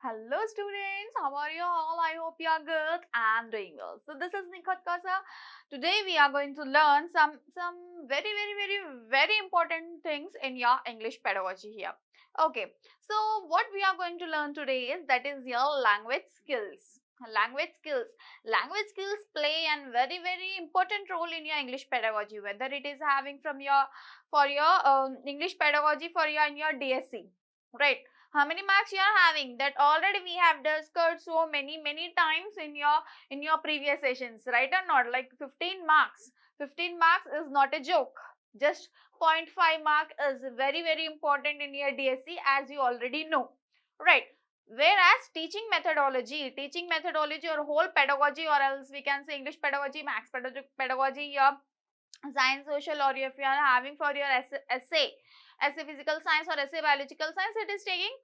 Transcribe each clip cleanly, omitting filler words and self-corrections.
Hello students, how are you all? I hope you are good and doing well. So this is Nikhat Kasa. Today we are going to learn some very important things in your English pedagogy here. Okay, so what we are going to learn today is that is your language skills. Language skills play a very important role in your English pedagogy, whether it is having from your for your English pedagogy for your in your DSC, right? How many marks you are having, that already we have discussed so many times in your previous sessions, right or not? Like 15 marks. 15 marks is not a joke. Just 0.5 mark is very important in your DSC, as you already know, right? Whereas teaching methodology or whole pedagogy, or else we can say English pedagogy, maths pedagogy, your science social, or if you are having for your essay physical science or essay biological science, it is taking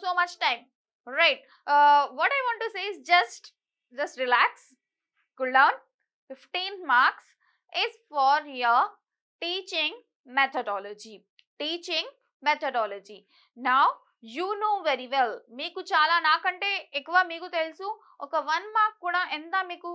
so much time, right? What I want to say is just relax, cool down. 15 marks is for your teaching methodology. teaching methodology. Now you know very well, మీకు చాలా నాకంటే ఎక్కువ మీకు తెలుసు ఒక 1 mark కూడా ఎంత మీకు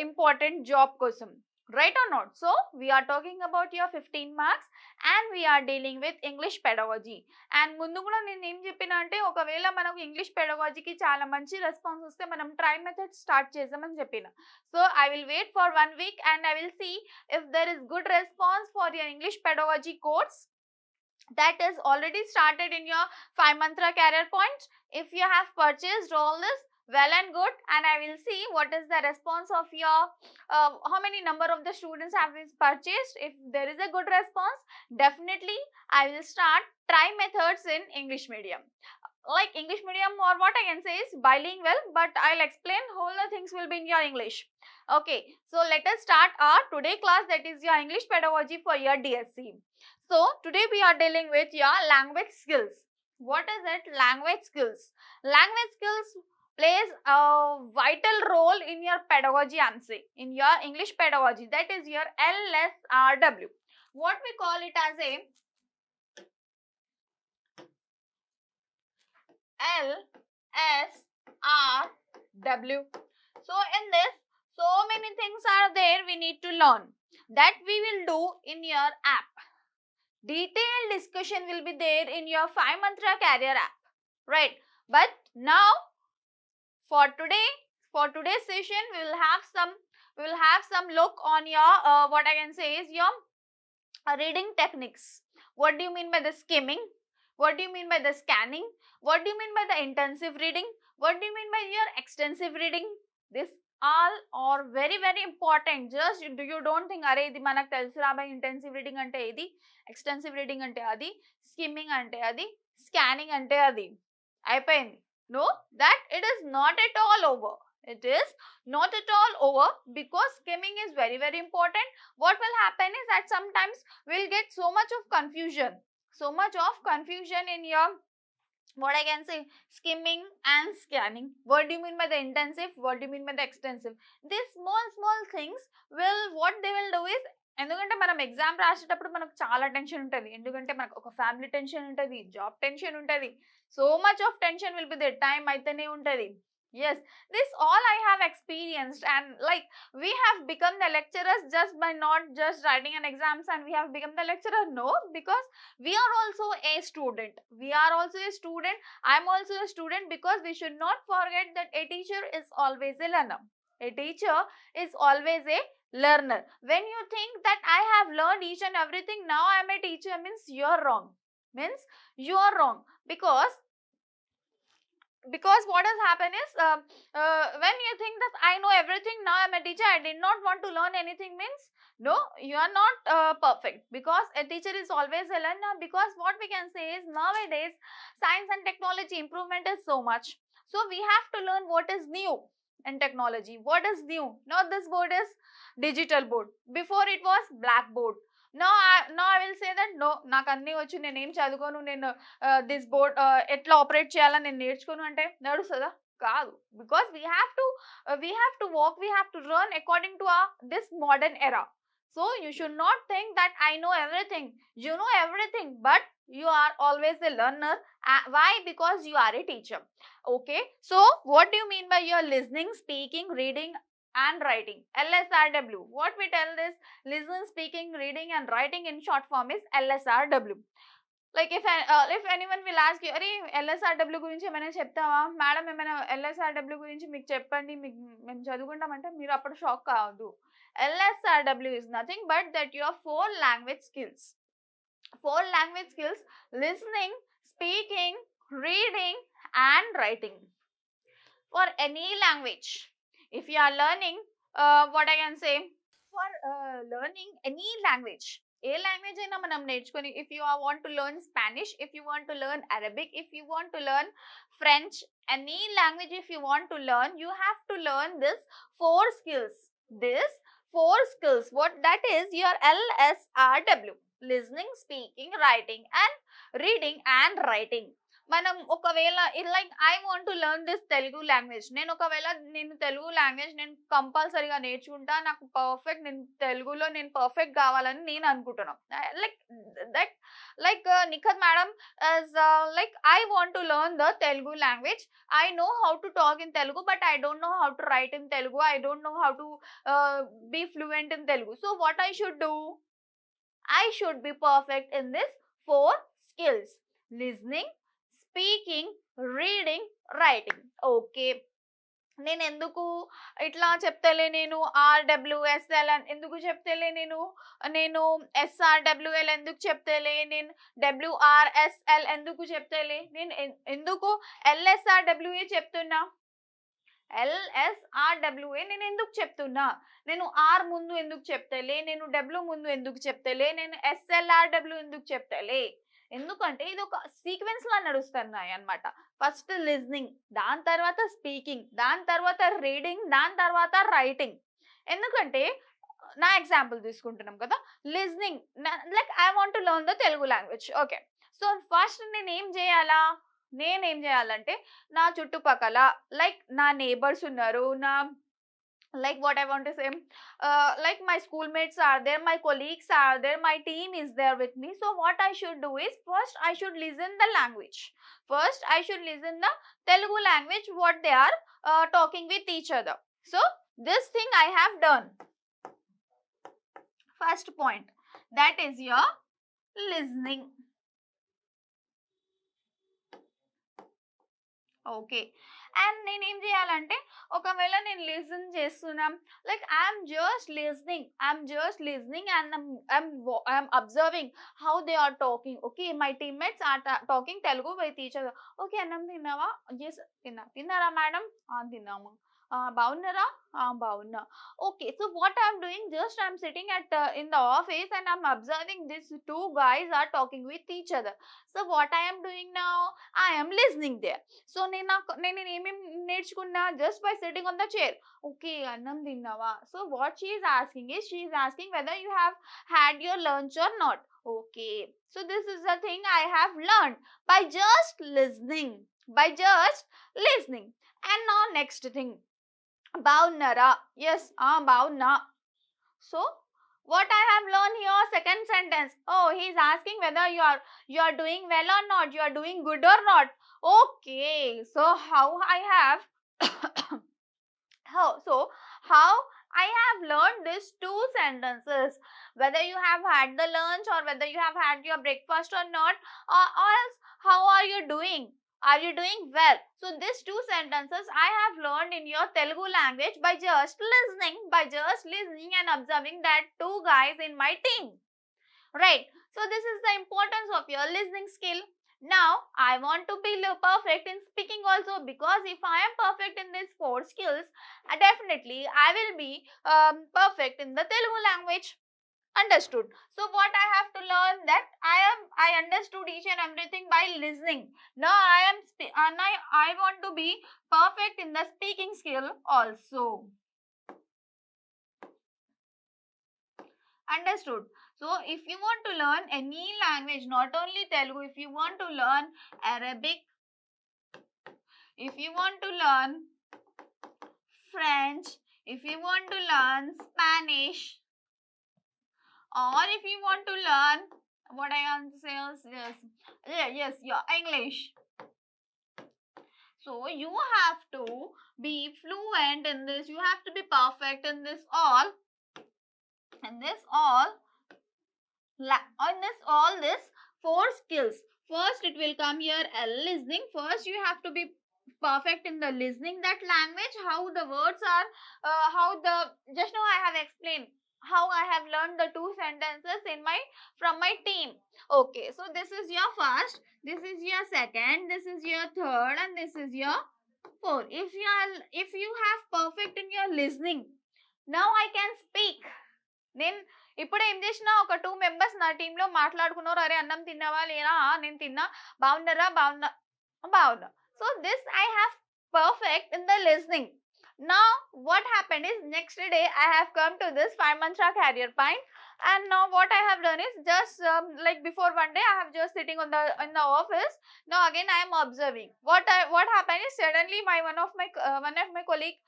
ఇంపార్టెంట్ జాబ్ కోసం, right or not? So we are talking about your 15 marks and we are dealing with English pedagogy. And ముందు కూడా నేను ఏం చెప్పినా అంటే, ఒకవేళ మనకు ఇంగ్లీష్ పెడగాజీకి చాలా మంచి రెస్పాన్స్ వస్తే మనం ట్రై మెథడ్ స్టార్ట్ చేద్దామని చెప్పిన. So I will wait for 1 week and I will see if there is good response for your English pedagogy course that is already started in your 5 mantra career point. If you have purchased all this, well and good, and I will see what is the response of your how many number of the students have been purchased. If there is a good response, definitely I will start try methods in English medium. Like English medium, or what I can say is bilingual, but I'll explain whole the things will be in your English. Okay, so let us start our today class, that is your English pedagogy for your DSC. So today we are dealing with your language skills. What is it? Language skills. Language skills plays a vital role in your pedagogy, I'm saying, in your English pedagogy, that is your LSRW. What we call it as a LSRW. So in this, so many things are there we need to learn, that we will do in your app. Detailed discussion will be there in your 5 mantra career app, right? But now for today's session we will have some look on your what I can say is your reading techniques. What do you mean by the skimming? What do you mean by the scanning? What do you mean by the intensive reading? What do you mean by your extensive reading? This all are very important. Just you don't think are idi manaku telusu raa bhai, intensive reading ante idi, extensive reading ante adi, skimming ante adi, scanning ante adi అయిపోయింది. No, that it is not at all over. It is not at all over, because skimming is very important. What will happen is that sometimes we'll get so much of confusion in your what I can say skimming and scanning. What do you mean by the intensive? What do you mean by the extensive? These small things will, what they will do is, ఎందుకంటే మనం exam రాసేటప్పుడు మనకు చాలా tension ఉంటుంది, ఎందుకంటే మనకు ఒక family tension ఉంటుంది, జాబ్ టెన్షన్ ఉంటుంది, so much of tension will be they, time అయితేనే ఉంటుంది. Yes, this all I have experienced, and like we have become the lecturers just by not just writing an exams and we have become the lecturer. No, because we are also a student. I'm also a student, because we should not forget that a teacher is always a learner. A teacher is always a learner. When you think that I have learned each and everything, now I am a teacher, means you are wrong. Because what has happened is when you think that I know everything, now I'm a teacher, I did not want to learn anything, means no, you are not perfect, because a teacher is always a learner. Because what we can say is, nowadays science and technology improvement is so much, so we have to learn what is new in technology. What is new? Now this board is digital board, before it was blackboard. Now I will say that no, నాకు అన్నీ వచ్చు, నేను ఏం చదువుకోను, నేను this board ఎట్లా operate చేయాలని నేను నేర్చుకోను అంటే నడుస్తుందా? కాదు. Because we have to walk, we have to run according to this modern era. So you should not think that I know everything. You know everything, but you are always a learner. Why? Because you are a teacher. Okay. So what do you mean by your listening, speaking, reading and writing? LSRW. What we tell this listen, speaking, reading and writing in short form is LSRW. Like if anyone will ask you, అరే LSRW గురించి ఏమైనా చెప్తావా madam, ఏమైనా LSRW గురించి మీకు చెప్పండి, మేము చదువుకుంటామంటే మీరు అప్పుడు షాక్ కావద్దు. LSRW is nothing but that your 4 language skills. 4 language skills: listening, speaking, reading and writing. For any language, if you are learning, what I can say, for learning any language, A language అయినా మనం నేర్చుకొని, if you want to learn Spanish, if you want to learn Arabic, if you want to learn French, any language if you want to learn, you have to learn this 4 skills. This 4 skills, what that is your LSRW: listening, speaking, writing and reading and writing. మనం ఒకవేళ like I want to learn this Telugu language, నేను Telugu language నేను కంపల్సరీగా నేర్చుకుంటా, నాకు perfect, నేను తెలుగులో నేను పర్ఫెక్ట్ కావాలని నేను అనుకుంటున్నాను. Like that like Nikhat madam is like I want to learn the Telugu language. I know how to talk in Telugu, but I don't know how to write in Telugu. I don't know how to be fluent in Telugu. So what I should do? I should be perfect in this 4 skills: listening, speaking, reading, writing. Okay. నేను ఎందుకు ఇట్లా చెప్తలే, నేను RWSL అని ఎందుకు చెప్తలే, నేను SRWL ఎందుకు చెప్తలే, నేను WRSL ఎందుకు చెప్తలే, నేను ఎందుకు LSRWA చెప్తున్నా? LSRWA నేను ఎందుకు చెప్తున్నా? నేను R ముందు ఎందుకు చెప్తలే, నేను W ముందు ఎందుకు చెప్తలే, నేను SLRW ఎందుకు చెప్తలే? ఎందుకంటే ఇది ఒక సీక్వెన్స్ లా నడుస్తున్నాయి అన్నమాట. ఫస్ట్ లిజనింగ్, దాని తర్వాత స్పీకింగ్, దాని తర్వాత రీడింగ్, దాని తర్వాత రైటింగ్. ఎందుకంటే నా ఎగ్జాంపుల్ తీసుకుంటున్నాం కదా, listening, like I want to learn the Telugu language. Okay, so first నేనేం చేయాలంటే నా చుట్టుపక్కల లైక్ నా నేబర్స్ ఉన్నారు, నా like what I want to say, like my schoolmates are there, my colleagues are there, my team is there with me. So what I should do is, first I should listen the language. First I should listen the Telugu language, what they are talking with each other. So this thing I have done. First point, that is your listening. Okay, and నేనేం చేయాలంటే ఒకవేళ నేను listen చేస్తున్నా, like I'm just listening and I'm observing how they are talking. Okay, my teammates are talking Telugu with each other. Okay, అన్నం తిన్నావా? Yes తిన్నారా madam? తిన్నాము. బాగున్నారా? బాగున్నా. Okay, so what I'm doing, just I'm sitting at in the office and I'm observing these 2 guys are talking with each other. So what I am doing now, I am listening there. So నేను ఏమేమి నేర్చుకున్నా, just by sitting on the chair. Okay, అన్నం తిన్నావా? So what she is asking is, she is asking whether you have had your lunch or not. Okay, so this is the thing I have learned by just listening. And now next thing, బాగున్నారా? Yes, బాగున్నా. So what I have learned here, second sentence, oh, he is asking whether you are doing well or not, you are doing good or not. Okay, so how I have how I have learned these 2 sentences, whether you have had the lunch or whether you have had your breakfast or not, or else how are you doing? Are you doing well? So these 2 sentences I have learned in your Telugu language by just listening and observing that 2 guys in my team. Right. So this is the importance of your listening skill. Now I want to be perfect in speaking also, because if I am perfect in these 4 skills, definitely I will be perfect in the Telugu language. Understood? So what I have to learn, that I understood each and everything by listening. Now I want to be perfect in the speaking skill also. Understood? So if you want to learn any language, not only Telugu, if you want to learn Arabic, if you want to learn French, if you want to learn Spanish, or if you want to learn, what I want to say is yes, your English. So you have to be fluent in this. You have to be perfect in this all. And this all this 4 skills. First it will come here listening. First you have to be perfect in the listening that language, how the words are, just now I have explained how I have learned the 2 sentences from my team. Okay, so this is your first, this is your second, this is your third, and this is your fourth. If you have perfect in your listening, now I can speak. నేను ఇప్పుడు ఏం చేసిన, ఒక 2 members నా టీంలో మాట్లాడుకున్నారు, అరే అన్నం తిన్నావా లేదా, నేను తిన్నా, బాగున్నారా, బాగున్నా. So this I have perfect in the listening. Now what happened is, next day I have come to this 5 mantra career point, and now what I have done is just like before one day I have just sitting in the office. Now again I am observing what happened is, suddenly one of my colleague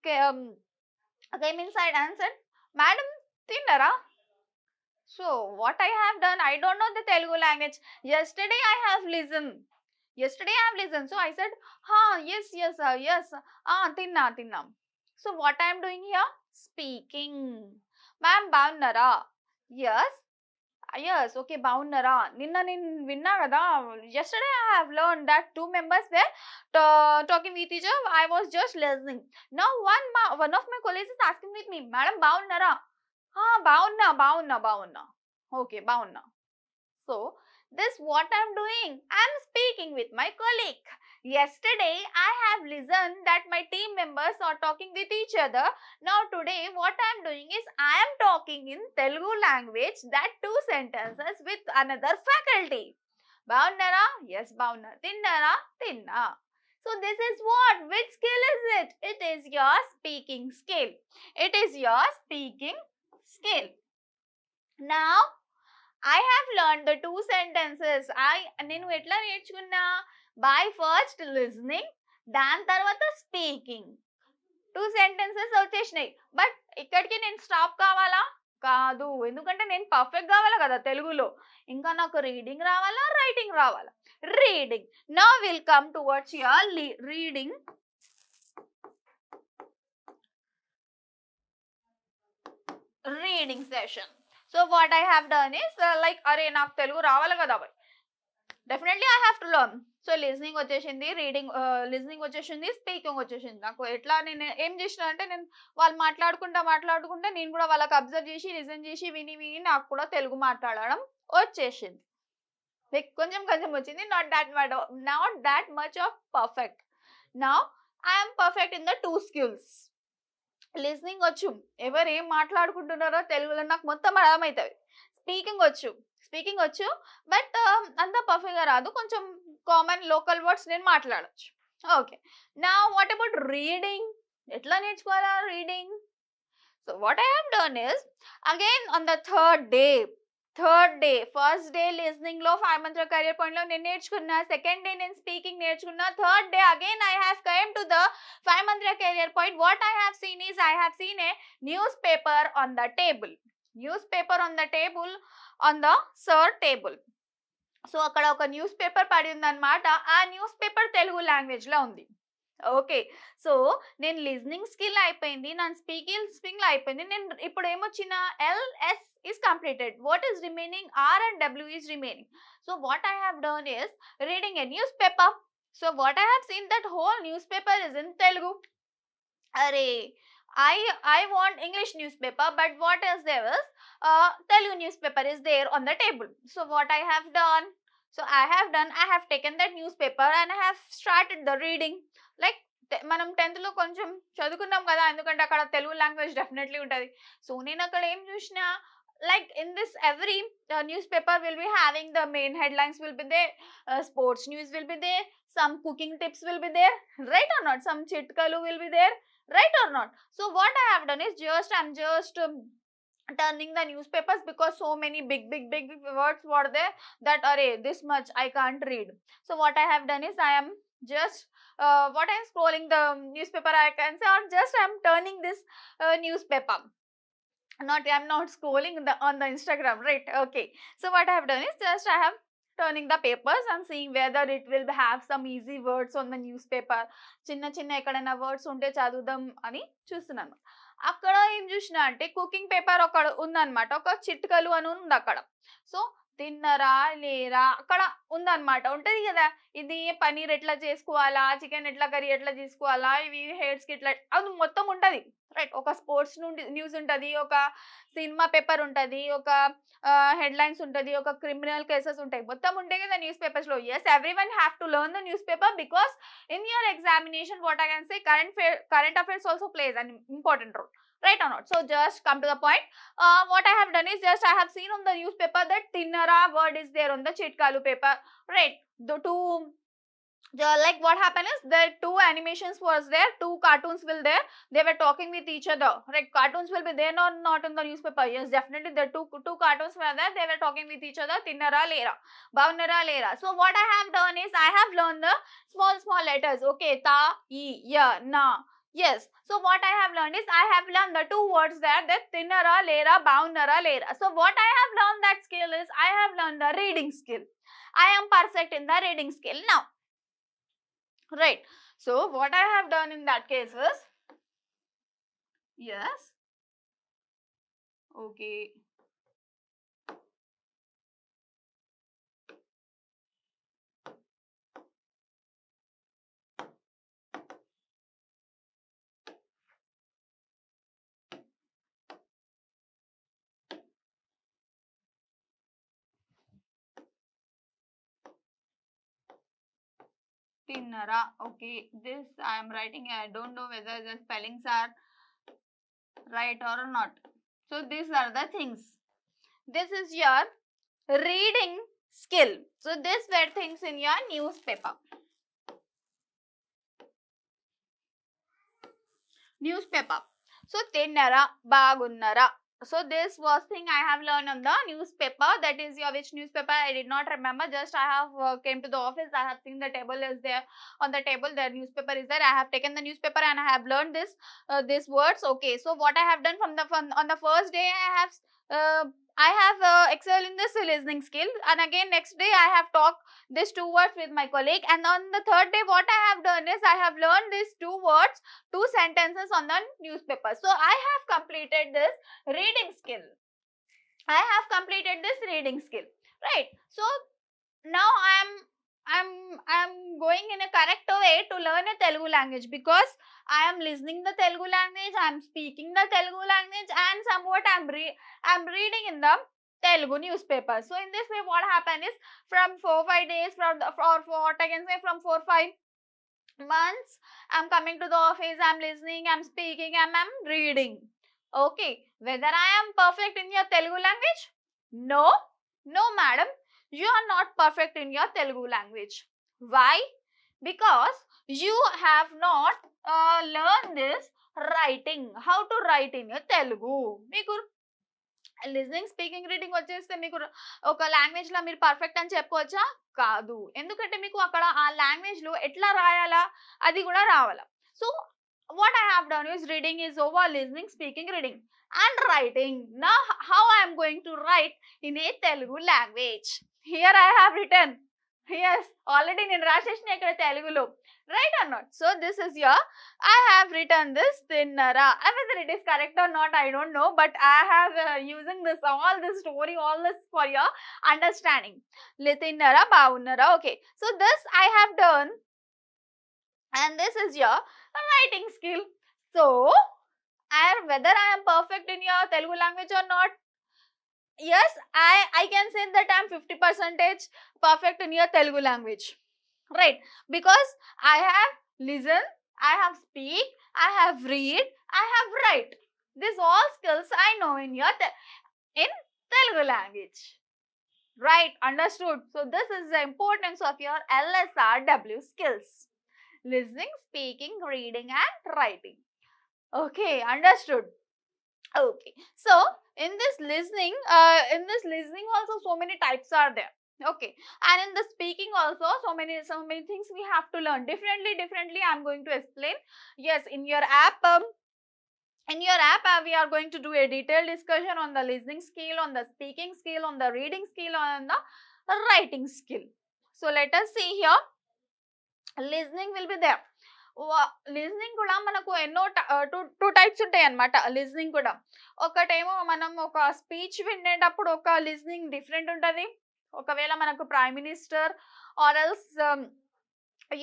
came inside and said, madam, tinnara? So what I have done, I don't know the Telugu language. Yesterday I have listened. So I said, yes, tinna. So what I am doing here? Speaking. Ma'am, బాగున్నారా? Yes, okay, బాగున్నారా? నిన్న నేను విన్నా కదా. Yesterday I have learned that 2 members were talking with each other. I was just listening. Now one of my colleagues is asking with me, madam, బాగున్నారా? బాగున్నా. Okay, బాగున్నా. So this what I am doing? I am speaking with my colleague. Yesterday I have listened that my team members are talking with each other. Now today what I am doing is, I am talking in Telugu language, that 2 sentences with another faculty. బాగున్నారా? Yes, బాగున్నా. తిన్నారా? తిన్నా. So this is what? Which skill is it? It is your speaking skill. It is your speaking skill. Now I have learned the 2 sentences. నేను ఎట్లా నేర్చుకున్నా? By first listening, దాని తర్వాత speaking. 2 sentences వచ్చేసినాయి. బట్ ఇక్కడికి నేను స్టాప్ కావాలా? కాదు. ఎందుకంటే నేను పర్ఫెక్ట్ కావాలా కదా తెలుగులో. ఇంకా నాకు రీడింగ్ రావాలా, రైటింగ్ రావాలా? Reading. Now will come towards your reading. Reading session. So what I have done is, అరే నాకు తెలుగు రావాలి కదా, definitely I have to learn. So listening వచ్చేసింది, లిజనింగ్ వచ్చేసింది, స్పీకింగ్ వచ్చేసింది. నాకు ఎట్లా నేను ఏం చేసిన అంటే, నేను వాళ్ళు మాట్లాడుకుంటా నేను కూడా వాళ్ళకి అబ్జర్వ్ చేసి, లిజన్ చేసి, విని నాకు కూడా తెలుగు మాట్లాడడం వచ్చేసింది. కొంచెం వచ్చింది, not that much of perfect. Now I'm perfect in the 2 skills. Listening వచ్చు, ఎవరు ఏం మాట్లాడుకుంటున్నారో తెలుగులో నాకు మొత్తం అర్థమవుతుంది. స్పీకింగ్ వచ్చు బట్ అంత పర్ఫెక్ట్గా రాదు, కొంచెం కామన్ లోకల్ వర్డ్స్ నేను మాట్లాడచ్చు. ఓకే, నా వాట్ అబౌట్ రీడింగ్? ఎట్లా నేర్చుకోవాలా reading? So what I have done is, again on the third day first day listening లో 5 మంత్ర కెరియర్ పాయింట్ లో నేను నేర్చుకున్నా. సెకండ్ డే నేను స్పీకింగ్ నేర్చుకున్నా. Third day again I have come to the 5 Mantra career point. What I have seen is, I have seen a news paper on the table. On the sir table. So అక్కడ ఒక news paper పడి ఉందన్నమాట. ఆ news paper Telugu language లో ఉంది. Okay, so నేను listening skill అయిపోయింది, నా స్పీకింగ్ అయిపోయింది. నేను ఇప్పుడు ఏమొచ్చిన, LS is completed. What is remaining? R and W is remaining. So what I have done is reading a newspaper. So what I have seen, that whole newspaper is in Telugu. Array, I want English newspaper, but what is there is Telugu newspaper is there on the table. So what I have done? I have taken that newspaper and I have started the reading. Like మనం 10th లో కొంచెం చదువుకున్నాం కదా, ఎందుకంటే అక్కడ Telugu language definitely ఉంటుంది. So నేను అక్కడ ఏం చూసినా, like in this every newspaper will be having the main headlines will be there, sports news will be there, some cooking tips will be there, right or not? Some chitkalu will be there, right or not? So what I have done is I'm just turning the newspapers, because so many big words were there that array this much I can't read. So what I have done is, I am just scrolling the newspaper, I can say, or just I am turning this newspaper. I'm not scrolling on the Instagram, right? Okay. So what I have done is just I have turning the papers and seeing whether it will have some easy words on the newspaper. చిన్న చిన్న ఎక్కడైనా words ఉంటే చదువుదాం అని చూస్తున్నాను. అక్కడ ఏం చూసినా అంటే కుకింగ్ పేపర్ ఒక ఉందన్నమాట, ఒక చిట్కలు అని ఉంది అక్కడ. సో తిన్నరా లేరా అక్కడ ఉందన్నమాట, ఉంటది కదా, ఇది పనీర్ ఎట్లా చేసుకోవాలా, చికెన్ ఎట్లా కర్రీ ఎట్లా చేసుకోవాలా, ఇవి హెయిర్స్ కి ఇట్లా, అది మొత్తం ఉంటది, రైట్. ఒక స్పోర్ట్స్ నుండి న్యూస్ ఉంటది, ఒక సినిమా పేపర్ ఉంటది, ఒక హెడ్ లైన్స్ ఉంటది, ఒక క్రిమినల్ కేసెస్ ఉంటాయి, మొత్తం ఉంటాయి కదా న్యూస్ పేపర్స్ లో. Yes, every one have to learn the news paper because in your examination what I can say, current affairs also plays an important role, right or not? So just come to the point. What I have done is just I have seen on the newspaper that tinnara word is there on the chitkalu paper, right? The two like what happened is the two animations was there, two cartoons will there, they were talking with each other, right? Cartoons will be there, not in the newspaper. Yes, definitely the two cartoons were there, they were talking with each other, tinnara lera, bavnara lera. So what I have done is I have learned the small letters, okay, ta, e, ya, na. Yes, so what I have learned is I have learned the two words there, that tinnara lera, bavnara lera. So what I have learned that skill is I have learned the reading skill. I am perfect in the reading skill now, right? So what I have done in that case is, yes, okay, tinnara, okay, this I am writing, I don't know whether the spellings are right or not. So these are the things, this is your reading skill. So these were things in your newspaper. So tinnara, bagunnara. So this was thing I have learned on the newspaper. That is your which newspaper I did not remember. Just I have came to the office, I have seen the table is there, on the table the newspaper is there, I have taken the newspaper and I have learned this these words. Okay, so what I have done on the first day I have excelled in this listening skill, and again next day I have talked these two words with my colleague, and on the third day what I have done is I have learned these two words, two sentences on the newspaper. So I have completed this reading skill. I have completed this reading skill, right? So now I'm going in a correct way to learn a Telugu language, because I am listening the Telugu language, I am speaking the Telugu language, and somewhat I'm reading in the Telugu newspaper. So in this way what happened is, from 4-5 days, from the, or what I can say, from 4-5 months, I'm coming to the office, I'm listening, I'm speaking, I'm reading. Okay, whether I am perfect in your Telugu language? No madam, you are not perfect in your Telugu language. Why? Because you have not learned this writing, how to write in your Telugu. Meeku listening, speaking, reading వచ్చేస్తే మీకు ఒక language లో మీరు perfect అని చెప్పుకోవచ్చా? కాదు. ఎందుకంటే మీకు అక్కడ ఆ లాంగ్వేజ్ లో ఎట్లా రాయాలా అది కూడా రావాలా. So what I have done is reading is over, listening, speaking, reading and writing. Now how I am going to write in a Telugu language? Here I have written, yes, already నేను రాసేసిన ఇక్కడ తెలుగులో, right or not? So this is your, I have written this tinnara. Whether it is correct or not I don't know, but I have using this all this story, all this for your understanding. Tinnara, bagunnara. Okay, so this I have done, and this is your writing skill. So whether I am perfect in your Telugu language or not, yes, I can say that I am 50% perfect in your Telugu language, right? Because I have listen, I have speak, I have read, I have write. These all skills I know in your in Telugu language, right? Understood? So this is the importance of your LSRW skills: listening, speaking, reading and writing. Okay, understood? Okay, so in this listening also so many types are there. Okay, and in the speaking also so many things we have to learn differently. I'm going to explain. Yes, in your app In your app, we are going to do a detailed discussion on the listening skill, on the speaking skill, on the reading skill, on the writing skill. So let us see here. Listening will be there. Listening కూడా మనకు ఎన్నో two types ఉంటాయి అన్నమాట. Listening కూడా ఒకటేమో మనం ఒక speech వినేటప్పుడు ఒక లిజనింగ్ డిఫరెంట్ ఉంటుంది. ఒకవేళ మనకు prime minister or else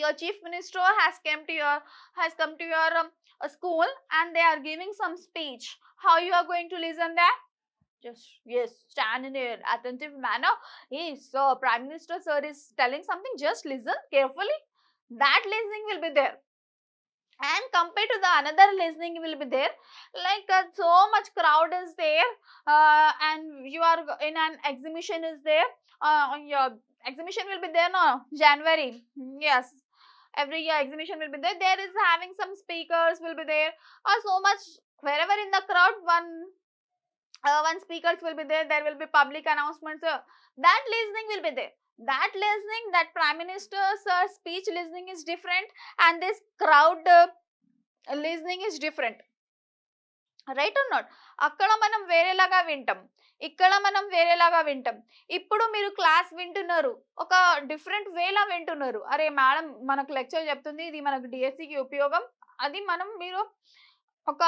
your chief minister has come to your school and they are giving some speech. How you are going to listen that? Just yes, stand in an attentive manner. Yes, so prime minister sir is telling something, just listen carefully. That listening will be there. And compared to the another listening will be there, like so much crowd is there, and you are in an exhibition is there. Your exhibition will be there, no, January, yes, every year exhibition will be there. There is having some speakers will be there, or so much wherever in the crowd one speakers will be there. There will be public announcements. That listening will be there. That listening, that prime minister's speech listening is different, and this crowd listening is different, right or not? అక్కడ మనం వేరేలాగా వింటాం, ఇక్కడ మనం వేరేలాగా వింటాం. ఇప్పుడు మీరు క్లాస్ వింటున్నారు, ఒక డిఫరెంట్ వేలా వింటున్నారు. అరే మేడం మనకు లెక్చర్ చెప్తుంది, ఇది మనకు డిఎస్సికి ఉపయోగం, అది మీరు ఒక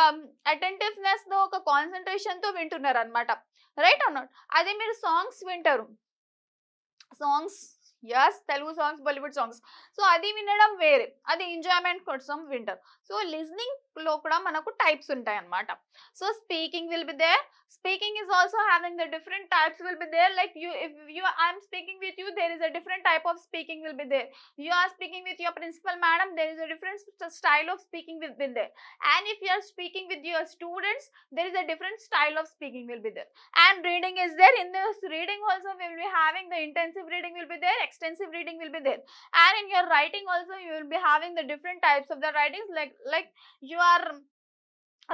అటెంటివ్నెస్ తో ఒక కాన్సన్ట్రేషన్ తో వింటున్నారు అన్నమాట, రైట్ ఆర్ నాట్? అదే మీరు సాంగ్స్ వింటారు, songs, yes, Telugu songs, Bollywood songs, so adi vinadam vere, adi enjoyment kosam vintaru. So listening lo kuda manaku types untayi annamata. So speaking will be there. Speaking is also having the different types will be there. Like if I am speaking with you, there is a different type of speaking will be there. You are speaking with your principal madam, there is a different style of speaking will be there. And if you are speaking with your students, there is a different style of speaking will be there. And reading is there. In this reading also we will be having the intensive reading will be there, extensive reading will be there. And in your writing also you will be having the different types of the writings, like you are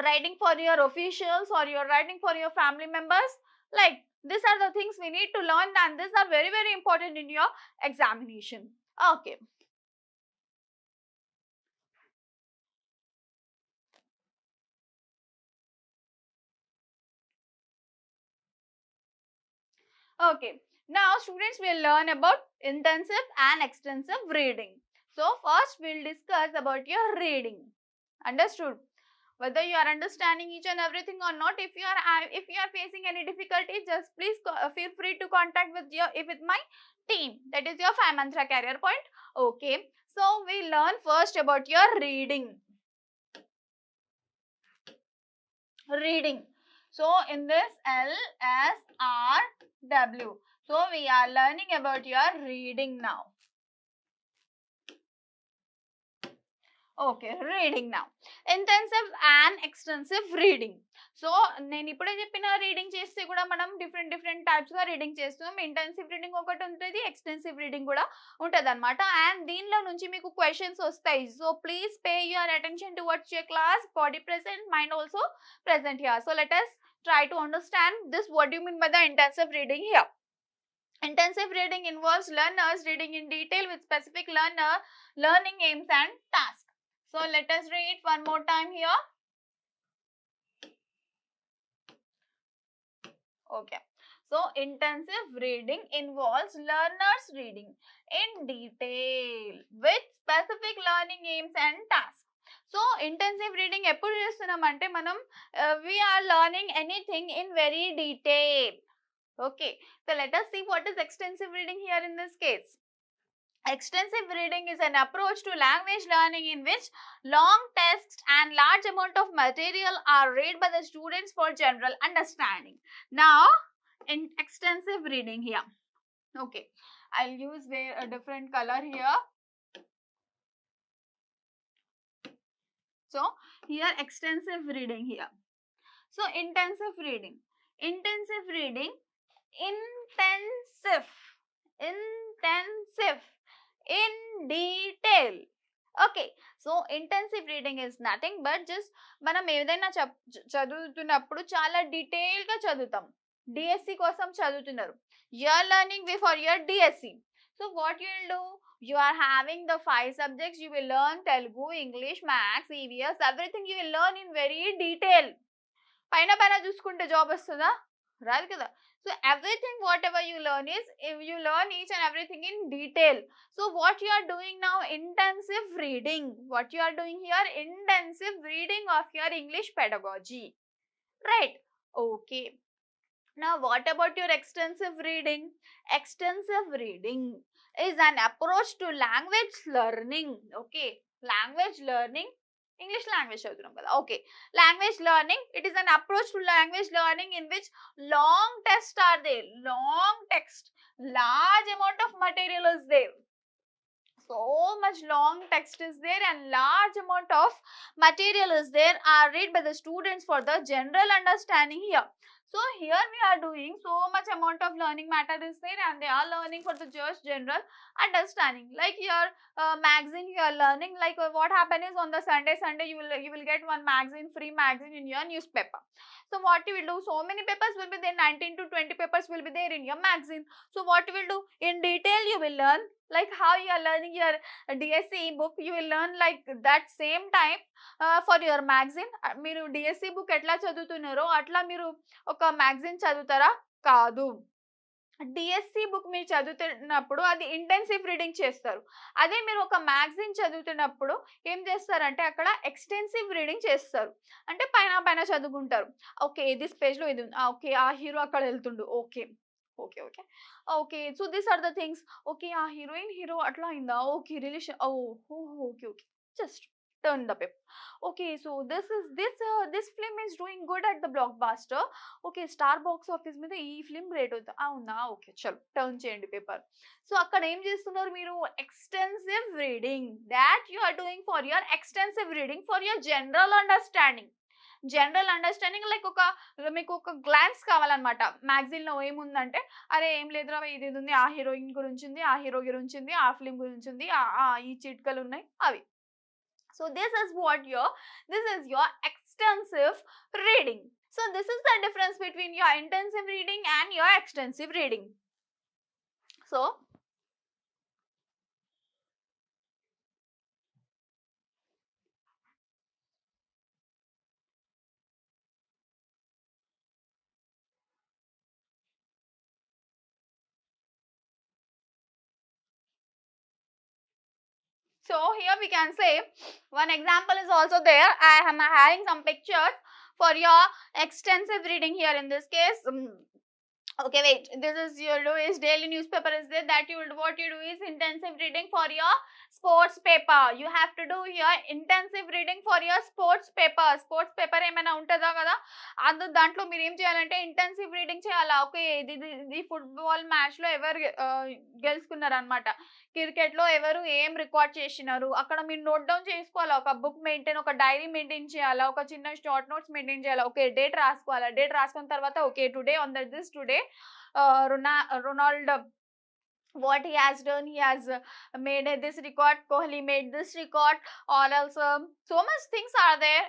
writing for your officials or you are writing for your family members. Like these are the things we need to learn, and these are very, very important in your examination. Okay. Okay, now students will learn about intensive and extensive reading. So first we'll discuss about your reading. Understood? Whether you are understanding each and everything or not, if you are facing any difficulty, just please feel free to contact with my team, that is your 5 Mantra Career Point. Okay, so we learn first about your reading. So in this LSRW, so we are learning about your reading now. Okay, reading now. Intensive and extensive reading. So నేను ఇప్పుడే చెప్పిన reading చేస్తే కూడా మనం different types గా reading చేస్తాం. Intensive reading ఒకటి ఉంటుంది, ఎక్స్టెన్సివ్ రీడింగ్ కూడా ఉంటుంది అనమాట. అండ్ దీనిలో నుంచి మీకు క్వశ్చన్స్ వస్తాయి. So please pay your attention towards your class, body present, mind also present here. So let us try to understand this. What do you mean by the intensive reading here? Intensive reading involves learners reading in detail with specific learning aims and tasks. So let us read one more time here. Okay. So intensive reading involves learners reading in detail with specific learning aims and tasks. So intensive reading eppudu chestunamante manam we are learning anything in very detail. Okay, so let us see what is extensive reading here in this case. Extensive reading is an approach to language learning in which long texts and large amount of material are read by the students for general understanding. Now in extensive reading here, okay, I'll use a different color here. So here extensive reading here. So intensive reading, in detail. Okay, so intensive reading is nothing but just మనం ఏదైనా చదువుతున్నప్పుడు చాలా detail గా చదువుతాం. DSC కోసం చదువుతున్నారు, you are learning before your DSC. So what you will do, You are having the 5 subjects. You will learn Telugu, English, Maths, EVS, everything you will learn in very detail. పైన పైన చూసుకుంటే job వస్తుందా? రాదు కదా. So everything whatever you learn is, if you learn each and everything in detail. So what you are doing now, intensive reading. What you are doing here, intensive reading of your English pedagogy. Right? Okay. Now what about your extensive reading? Extensive reading is an approach to language learning. Okay, language learning, English language చదువుతున్నాం కదా. Okay, language learning, it is an approach to language learning in which long text are there. Long text, large amount of material is there. So much long text is there and large amount of material is there are read by the students for the general understanding here. So here we are doing so much amount of learning matter is there and they are learning for the just general understanding. Like your magazine you are learning, like what happen is on the Sunday you will get one magazine, free magazine in your newspaper. So what you will do, so many papers will be there, 19 to 20 papers will be there in your magazine. So what you will do, in detail you will learn, like how you are learning your DSC book, you will learn like that same time for your magazine. మీరు DSC book ఎట్లా చదువుతున్నారో అట్లా మీరు ఒక magazine చదువుతారా? కాదు. DSC book మీరు చదువుతున్నప్పుడు అది ఇంటెన్సివ్ రీడింగ్ చేస్తారు. అదే మీరు ఒక మ్యాగజైన్ చదువుతున్నప్పుడు ఏం చేస్తారంటే అక్కడ ఎక్స్టెన్సివ్ రీడింగ్ చేస్తారు. అంటే పైన పైన చదువుకుంటారు. ఓకే, దిస్ పేజ్లో ఇది ఉంది, ఓకే ఆ హీరో అక్కడ వెళ్తుండు, okay okay okay okay, so these are the things. Okay, ఆ హీరో అట్లా అయిందా, okay relation, okay okay just turn the paper. Okay, so this film is doing good at the blockbuster. Okay, star box office మీద ఈ film rate అవుతుంది, అవునా, okay చలో turn చేయండి paper. So అక్కడ ఏం చేస్తున్నారు మీరు, extensive reading, that you are doing for your extensive reading for your general understanding. General understanding like మీకు ఒక గ్లాన్స్ కావాలన్నమాట. మ్యాగజైన్ లో ఏముందంటే, అరే ఏం లేదురా ఇది ఉంది, ఆ హీరోయిన్ గురించి ఉంది, ఆ హీరో గురించి ఉంది, ఆ ఫిల్మ్ గురించి ఉంది, ఈ చిట్కలు ఉన్నాయి అవి. So this is your extensive reading. So this is the difference between your intensive reading and your extensive reading. So here we can say one example is also there. I am having some pictures for your extensive reading here. In this case, okay, wait, this is your daily newspaper is there, that what you do is intensive reading for your sports paper. You have to do here intensive reading for your sports paper. Sports paper ఏమైనా ఉంటుందా కదా, అది దాంట్లో మీరు ఏం చేయాలంటే intensive reading చేయాలా. Okay, ఇది ఫుట్బాల్ మ్యాచ్ లో ఎవరు గెలుచుకున్నారు అనమాట, క్రికెట్ లో ఎవరు ఏం రికార్డ్ చేసినారు, అక్కడ మీరు నోట్ డౌన్ చేసుకోవాలా. ఒక బుక్ మెయింటైన్, ఒక డైరీ మెయింటైన్ చేయాలా, ఒక చిన్న షార్ట్ నోట్స్ మెయింటైన్ చేయాలా. ఓకే, డేట్ రాసుకోవాలా, డేట్ రాసుకున్న తర్వాత okay today on this today Ronald, what he has done, he has made this record, Kohli made this record, or else so much things are there,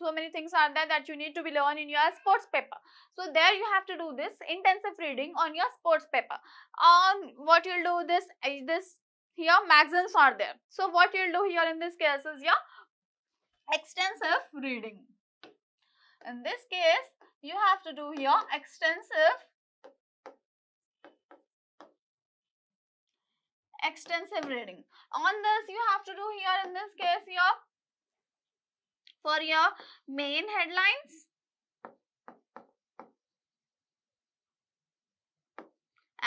so many things are there that you need to be learned in your sports paper. So there you have to do this intensive reading on your sports paper. What you'll do this here magazines are there. So what you'll do here in this case is your extensive reading. In this case you have to do here extensive reading. On this you have to do here in this case here for your main headlines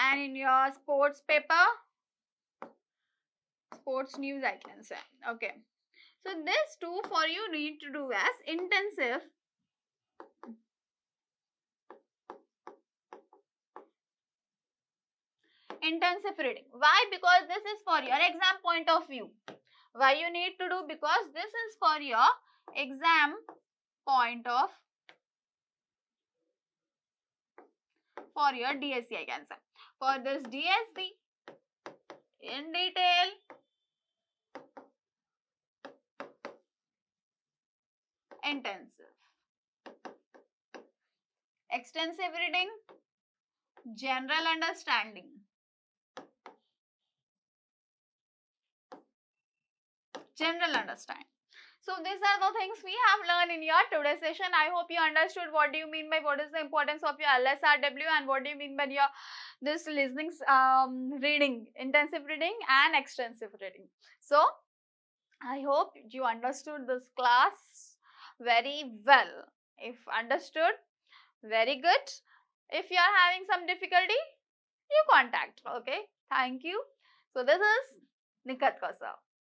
and in your sports paper, sports news I can say. Okay, so this two for you need to do as intensive reading. Why? Because this is for your exam point of view. Why you need to do? Because this is for your exam point of, for your DSC I can say. For this DSC in detail, intensive, extensive reading, general understanding. general understanding. So these are the things we have learned in your today's session. I hope you understood what do you mean by what is the importance of your LSRW and what do you mean by your this listening, reading, intensive reading and extensive reading. So I hope you understood this class very well. If understood, very good. If you are having some difficulty, you contact. Okay. Thank you. So this is Nikat Kausa.